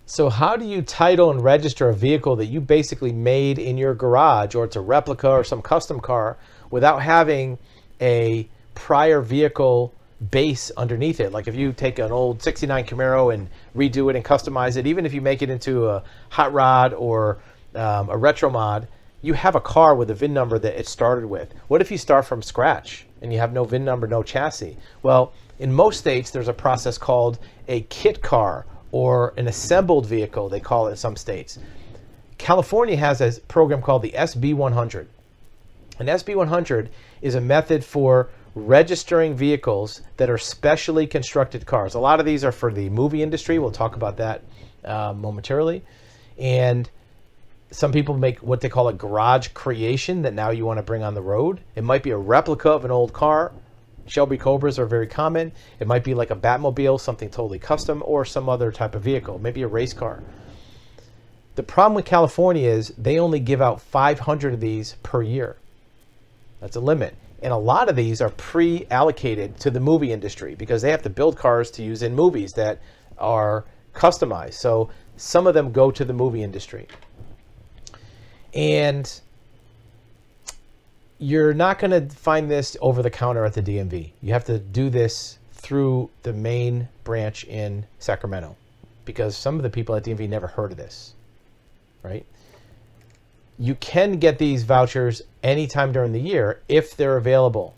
So how do you title and register a vehicle that you basically made in your garage, or it's a replica or some custom car, without having a prior vehicle base underneath it? Like if you take an old 69 Camaro and redo it and customize it, even if you make it into a hot rod or a retro mod, you have a car with a VIN number that it started with. What if you start from scratch and you have no VIN number, no chassis? Well, in most states, there's a process called a kit car, or an assembled vehicle, they call it in some states. California has a program called the SB100. An SB100 is a method for registering vehicles that are specially constructed cars. A lot of these are for the movie industry. We'll talk about that momentarily. And some people make what they call a garage creation that now you want to bring on the road. It might be a replica of an old car. Shelby Cobras are very common. It might be like a Batmobile, something totally custom, or some other type of vehicle, maybe a race car. The problem with California is they only give out 500 of these per year. That's a limit. And a lot of these are pre-allocated to the movie industry because they have to build cars to use in movies that are customized. So some of them go to the movie industry. And you're not going to find this over the counter at the DMV. You have to do this through the main branch in Sacramento because some of the people at DMV never heard of this, right? You can get these vouchers anytime during the year if they're available.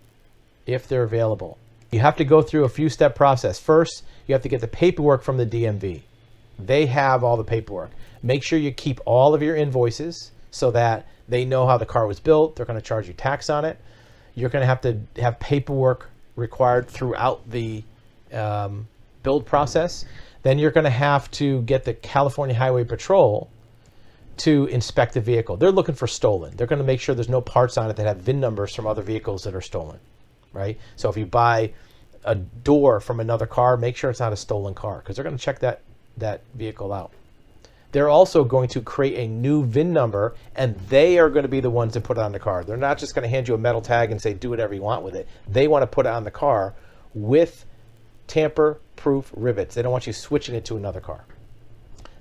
If they're available. You have to go through a few step process. First, you have to get the paperwork from the DMV. They have all the paperwork. Make sure you keep all of your invoices so that they know how the car was built. They're going to charge you tax on it. You're going to have paperwork required throughout the build process. Then you're going to have to get the California Highway Patrol to inspect the vehicle. They're looking for stolen. They're going to make sure there's no parts on it that have VIN numbers from other vehicles that are stolen, right? So if you buy a door from another car, make sure it's not a stolen car because they're going to check that vehicle out. They're also going to create a new VIN number, and they are going to be the ones that put it on the car. They're not just going to hand you a metal tag and say, do whatever you want with it. They want to put it on the car with tamper-proof rivets. They don't want you switching it to another car.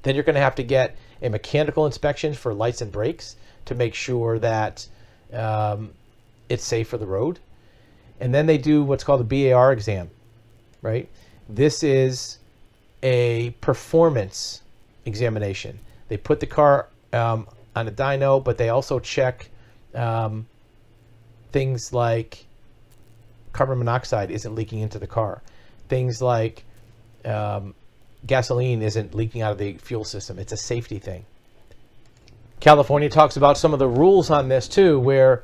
Then you're going to have to get a mechanical inspection for lights and brakes to make sure that it's safe for the road. And then they do what's called a BAR exam, right? This is a performance examination. They put the car on a dyno, but they also check things like carbon monoxide isn't leaking into the car. Things like gasoline isn't leaking out of the fuel system. It's a safety thing. California talks about some of the rules on this too, where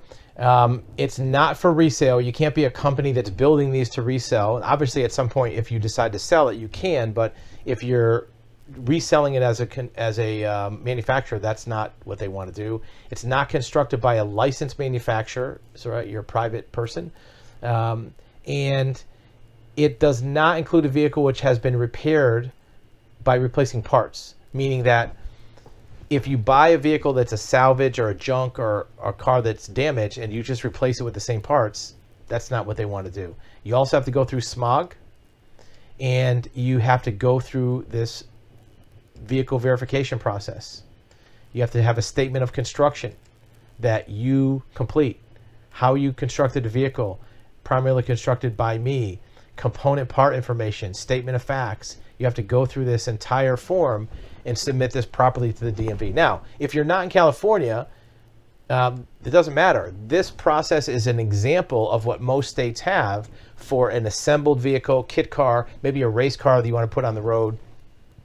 it's not for resale. You can't be a company that's building these to resell. Obviously, at some point, if you decide to sell it, you can. But if you're reselling it as a manufacturer, that's not what they want to do. It's not constructed by a licensed manufacturer, so right, you're a private person, and it does not include a vehicle which has been repaired by replacing parts, meaning that if you buy a vehicle that's a salvage or a junk or a car that's damaged and you just replace it with the same parts, that's not what they want to do. You also have to go through smog, and you have to go through this vehicle verification process. You have to have a statement of construction that you complete. How you constructed the vehicle, primarily constructed by me, component part information, statement of facts. You have to go through this entire form and submit this properly to the DMV. Now, if you're not in California, it doesn't matter. This process is an example of what most states have for an assembled vehicle, kit car, maybe a race car that you want to put on the road.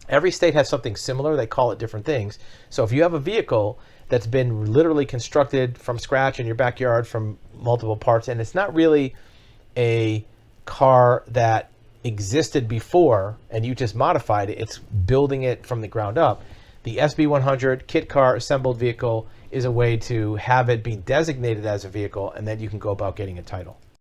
Every state has something similar. They call it different things. So if you have a vehicle that's been literally constructed from scratch in your backyard from multiple parts, and it's not really a car that existed before and you just modified it, it's building it from the ground up. The SB100 kit car assembled vehicle is a way to have it be designated as a vehicle, and then you can go about getting a title.